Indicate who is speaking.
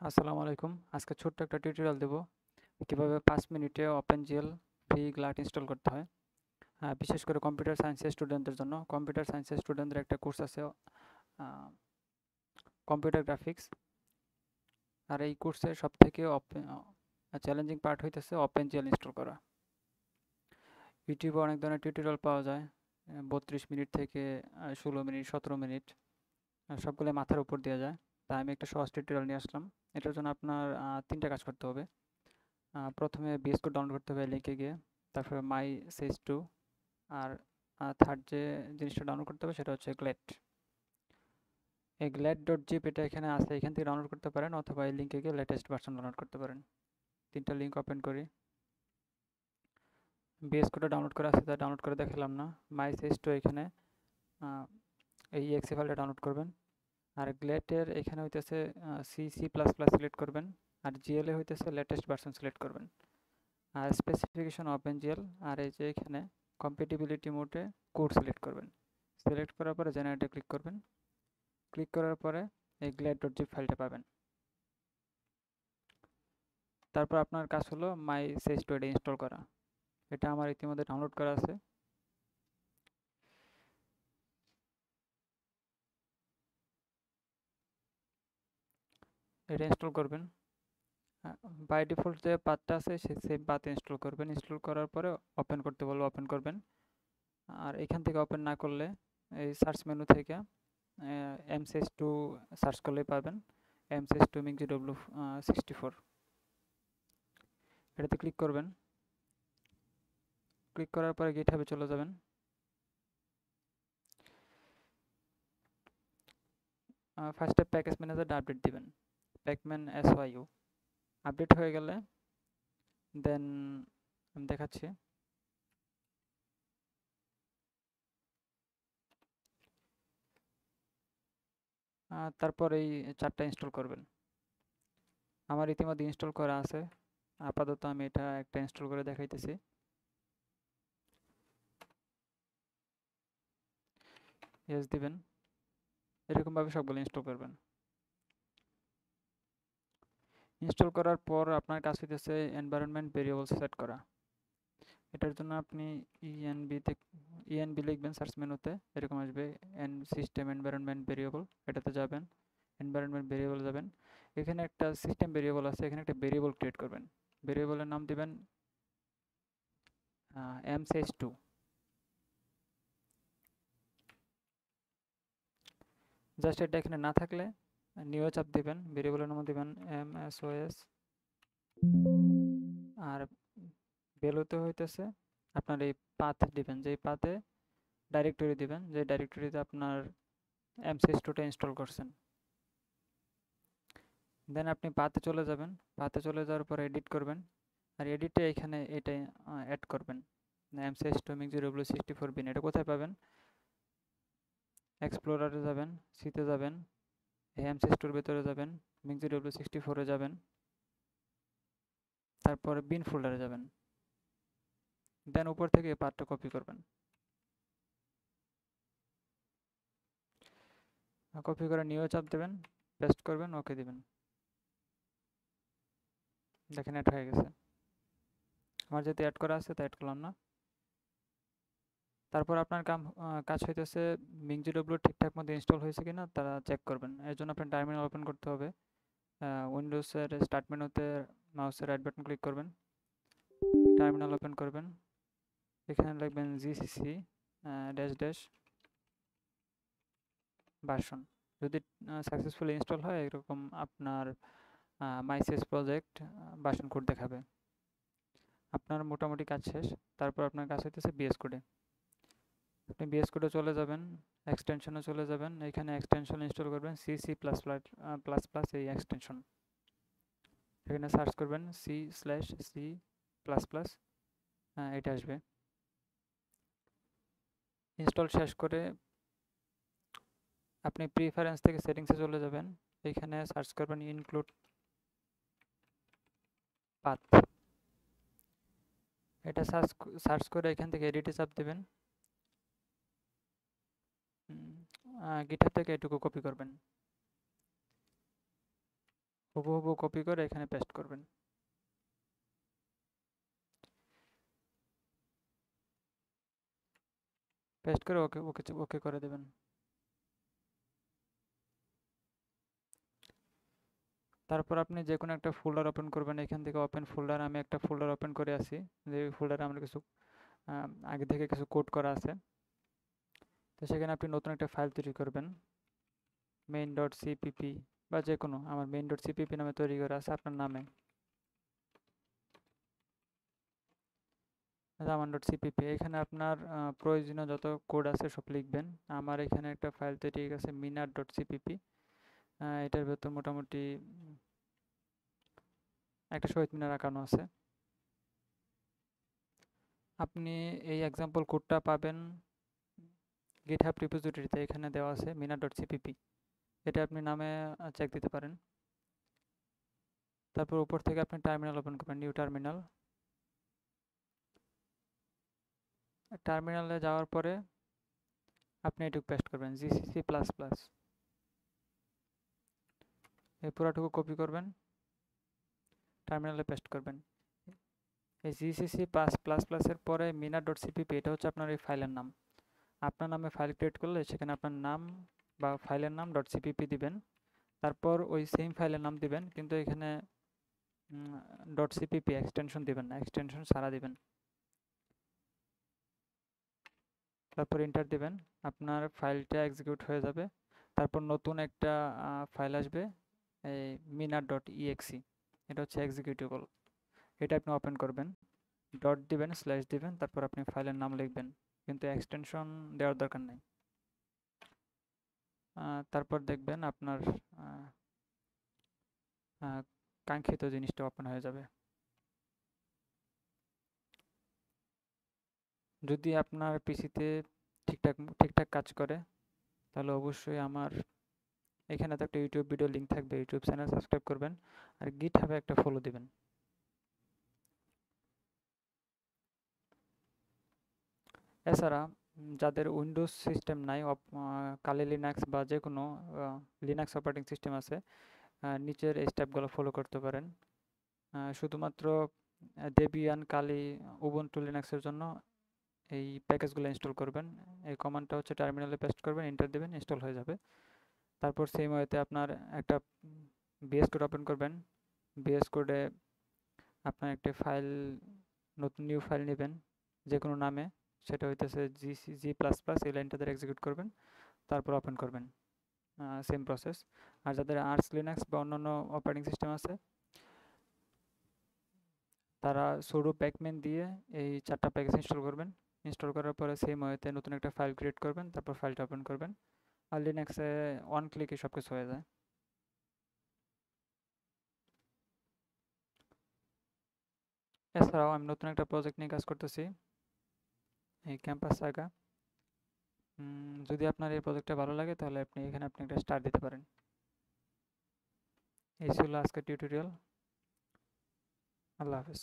Speaker 1: আসসালামু আলাইকুম। আজকে ছোট্ট একটা টিউটোরিয়াল দেব কিভাবে 5 মিনিটে ওপেনজিএল ফ্রি গ্লাট ইনস্টল করতে হয়। বিশেষ করে কম্পিউটার সায়েন্সের স্টুডেন্টদের জন্য। কম্পিউটার সায়েন্সের স্টুডেন্টদের একটা কোর্স আছে কম্পিউটার গ্রাফিক্স। আর এই কোর্সের সবথেকে চ্যালেঞ্জিং পার্ট হইতেছে ওপেনজিএল ইনস্টল করা। ইউটিউবে অনেক ধরনের টিউটোরিয়াল পাওয়া যায়, 32 মিনিট থেকে 16 মিনিট 17 মিনিট, সবগুলো মাথার উপর দেওয়া যায়। তাই আমি একটা সহজ টিউটোরিয়াল নিয়ে আসলাম। এটার জন্য আপনার তিনটা কাজ করতে হবে। প্রথমে বিএস কোড ডাউনলোড করতে হবে লিঙ্কে গিয়ে, তারপরে মাই সেজ টু, আর থার্ড যে জিনিসটা ডাউনলোড করতে হবে সেটা হচ্ছে গ্লেড। এই glad.zip এটা এখানে আছে, এখান থেকে ডাউনলোড করতে পারেন, অথবা এই লিঙ্কে গিয়ে লেটেস্ট ভার্সন ডাউনলোড করতে পারেন। তিনটা লিঙ্ক ওপেন করি। বিএস কোডটা ডাউনলোড করা আছে, তা ডাউনলোড করে দেখালাম না। মাই সেজ টু এখানে এই এক্সি ফাইলটা ডাউনলোড করবেন। আর গ্লেটের এখানে হইতেছে C C plus plus select করবেন, আর জিএল এ হইতেছে লেটেস্ট ভার্সন সিলেক্ট করবেন। আর স্পেসিফিকেশন ওপেন জিএল, আর এই যে এখানে কম্প্যাটিবিলিটি মোডে কোড সিলেক্ট করবেন। সিলেক্ট করার পরে জেনারেটে ক্লিক করবেন। ক্লিক করার পরে এই glad.zip ফাইলটা পাবেন। তারপর আপনার কাজ হলো মাই সেজ টু এটা ইনস্টল করা। এটা আমার ইতিমধ্যে ডাউনলোড করা আছে। এটা ইনস্টল করবেন। বাই ডিফল্ট যে পাথটা আছে সেই সেম পাথ ইনস্টল করবেন। ইনস্টল করার পরে ওপেন করতে বললে ওপেন করবেন। আর এখান থেকে ওপেন না করলে এই সার্চ মেনু থেকে এমসেজ টু সার্চ করলেই পাবেন। এমসেজ টু মিক্সডব্লিউ 64, এটাতে ক্লিক করবেন। ক্লিক করার পরে গিটহাবে চলে যাবেন। ফার্স্টে প্যাকেজ ম্যানেজারটা আপডেট দিবেন, প্যাকম্যান SYU। আপডেট হয়ে গেলে দেন আমি দেখাচ্ছি। তারপর এই চারটা ইনস্টল করবেন। আমার ইতিমধ্যে ইনস্টল করা আছে, আপাতত আমি এটা একটা ইনস্টল করে দেখাইতেছি। ইয়েস দিবেন। এরকমভাবে সবগুলো ইনস্টল করবেন। ইনস্টল করার পর আপনার কাজ হইতেছে এনভায়রনমেন্ট ভেরিয়েবলস সেট করা। এটার জন্য আপনি ইএনবি লিখবেন সার্চ মেনুতে, এরকম আসবে সিস্টেম এনভায়রনমেন্ট ভেরিয়েবল, এটাতে যাবেন। এনভায়রনমেন্ট ভেরিয়েবল যাবেন। এখানে একটা সিস্টেম ভেরিয়েবল আছে, এখানে একটা ভেরিয়েবল ক্রিয়েট করবেন। ভেরিয়েবলের নাম দিবেন msage2। জাস্ট এটা এখানে না থাকলে নিউ চাপ দিবেন, ভেরিয়েবলের নাম দিবেন msos, আর ভ্যালুতে হইতেছে আপনার এই পাথ দিবেন, যে পাথে ডাইরেক্টরি দিবেন, যে ডাইরেক্টরিতে আপনার msage2টা ইনস্টল করছেন। দেন আপনি পাথে চলে যাবেন। পাথে চলে যাওয়ার পর এডিট করবেন, আর এডিটে এখানে এটা অ্যাড করবেন, msage2 mixdw64 bin। এটা কোথায় পাবেন? এক্সপ্লোরারে যাবেন, সিতে যাবেন, msage2 এর ভেতরে যাবেন, mixdw64 এ যাবেন, তারপরে বিন ফোল্ডারে যাবেন। দেন উপর থেকে এই পাথটা কপি করবেন। কপি করে নিউ চাপ দেবেন, পেস্ট করবেন, ওকে দিবেন। দেখেন অ্যাড হয়ে গেছে। আমার যেহেতু অ্যাড করা আছে তাই অ্যাড করলাম না। তারপর আপনার কাজ হইতেছে মিংজিডব্লিউ ঠিকঠাক মতো ইনস্টল হয়েছে কিনা তারা চেক করবেন। এর জন্য আপনার টার্মিনাল ওপেন করতে হবে। উইন্ডোজের স্টার্ট মেনুতে মাউসের রাইট বাটন ক্লিক করবেন, টার্মিনাল ওপেন করবেন। এখানে লিখবেন জিসিসি ড্যাশ ড্যাশ ভার্সন। যদি সাকসেসফুলি ইনস্টল হয় এরকম আপনার মাইসেজ প্রজেক্ট ভার্সন কোড দেখাবে। আপনার মোটামুটি কাজ শেষ। তারপর আপনার কাজ হইতেছে বিএস কোডে। আপনি বিএস কোডে চলে যাবেন, এক্সটেনশনে চলে যাবেন, এখানে এক্সটেনশন ইনস্টল করবেন C C plus plus plus এই এক্সটেনশন। এখানে সার্চ করবেন C/C প্লাস প্লাস, এটা আসবে। ইনস্টল শেষ করে আপনি প্রিফারেন্স থেকে সেটিংসে চলে যাবেন। এখানে সার্চ করবেন ইনক্লুড পাথ। এটা সার্চ করে এখান থেকে এডিটে চাপ দেবেন। গিটহাব থেকে এটুকু কপি করবেন। হুবহু কপি করে এখানে পেস্ট করবেন। পেস্ট করে ওকে ওকে ওকে করে দেবেন। তারপর আপনি যে কোনো একটা ফোল্ডার ওপেন করবেন, এখান থেকে ওপেন ফোল্ডার, আমি একটা ফোল্ডার ওপেন করে আছি, যে ফোল্ডারে আমার কিছু আগে থেকে কিছু কোড করা আছে। তো সেখানে আপনি নতুন একটা ফাইল তৈরি করবেন, main.cpp বা যে কোনো, আমার main.cpp নামে তৈরি করা আছে আপনার নামে, raman.cpp। এখানে আপনার প্রয়োজনীয় যত কোড আছে সব লিখবেন। আমার এখানে একটা ফাইল তৈরি হয়ে গেছে minar.cpp, এটার ভেতর মোটামুটি একটা শহীদ মিনার আঁকানো আছে। আপনি এই এক্সাম্পল কোডটা পাবেন গিটহাব রিপোজিটরিতে, এখানে দেওয়া আছে minar.cpp, এটা আপনি নামে চেক দিতে পারেন। তারপর উপর থেকে আপনি টার্মিনাল ওপেন করবেন, নিউ টার্মিনাল। টার্মিনালে যাওয়ার পরে আপনি এটুকু পেস্ট করবেন, জিসিসি প্লাস প্লাস, এই পুরাটুকু কপি করবেন, টার্মিনালে পেস্ট করবেন। এই জিসিসি প্লাস প্লাসের পরে minar.cpp, এটা হচ্ছে আপনার এই ফাইলের নাম। আপনার নামে ফাইল ক্রিয়েট করলে সেখানে আপনার নাম বা ফাইলের নাম .cpp দিবেন, তারপর ওই সেম ফাইলের নাম দিবেন, কিন্তু এখানে .cpp এক্সটেনশন দিবেন না, এক্সটেনশন ছাড়া দিবেন। তারপর এন্টার দিবেন, আপনার ফাইলটা এক্সিকিউট হয়ে যাবে। তারপর নতুন একটা ফাইল আসবে, এই minar.exe, এটা হচ্ছে এক্সিকিউটেবল, এটা আপনি ওপেন করবেন, ডট দিবেন, স্ল্যাশ দিবেন, তারপর আপনি ফাইলের নাম লিখবেন, কিন্তু এক্সটেনশন দেওয়ার দরকার নেই। তারপর দেখবেন আপনার কাঙ্ক্ষিত জিনিসটা ওপেন হয়ে যাবে। যদি আপনার পিসিতে ঠিকঠাক কাজ করে, তাহলে অবশ্যই আমার এখানে তো একটা ইউটিউব ভিডিও লিঙ্ক থাকবে, ইউটিউব চ্যানেল সাবস্ক্রাইব করবেন, আর গিটহাবে একটা ফলো দিবেন। এছাড়া যাদের উইন্ডোজ সিস্টেম নাই, কালি লিনাক্স বা যে কোনো লিনাক্স অপারেটিং সিস্টেম আছে, নিচের এই স্টেপগুলো ফলো করতে পারেন। শুধুমাত্র দেবিয়ান, কালি, উবুন্টু লিনাক্সের জন্য এই প্যাকেজগুলো ইনস্টল করবেন। এই কমান্ডটা হচ্ছে টার্মিনালে পেস্ট করবেন, এন্টার দেবেন, ইনস্টল হয়ে যাবে। তারপর সেম ওয়েতে আপনার একটা বিএস কোড ওপেন করবেন, বিএস কোডে আপনার একটা ফাইল, নতুন নিউ ফাইল নেবেন যে কোনো নামে, সেটা হইতেছে জি প্লাস প্লাস, এই লাইনটা ধরে এক্সিকিউট করবেন, তারপর ওপেন করবেন, সেম প্রসেস। আর যাদের আর্চ লিনাক্স বা অন্যান্য অপারেটিং সিস্টেম আছে, তারা sudo pacman দিয়ে এই 4টা প্যাকেজ ইনস্টল করবেন। ইনস্টল করার পরে সেম ওয়েতে নতুন একটা ফাইল ক্রিয়েট করবেন, তারপর ফাইলটা ওপেন করবেন। আর লিনাক্সে ওয়ান ক্লিকে সব কিছু হয়ে যায়। এছাড়াও আমি নতুন একটা প্রজেক্ট নিয়ে কাজ করতেছি, এই ক্যাম্পাস সাগা। যদি আপনার এই প্রজেক্টটা ভালো লাগে, তাহলে আপনি এখানে একটা স্টার দিতে পারেন। এই ছিল আজকের টিউটোরিয়াল। আল্লাহ হাফেজ।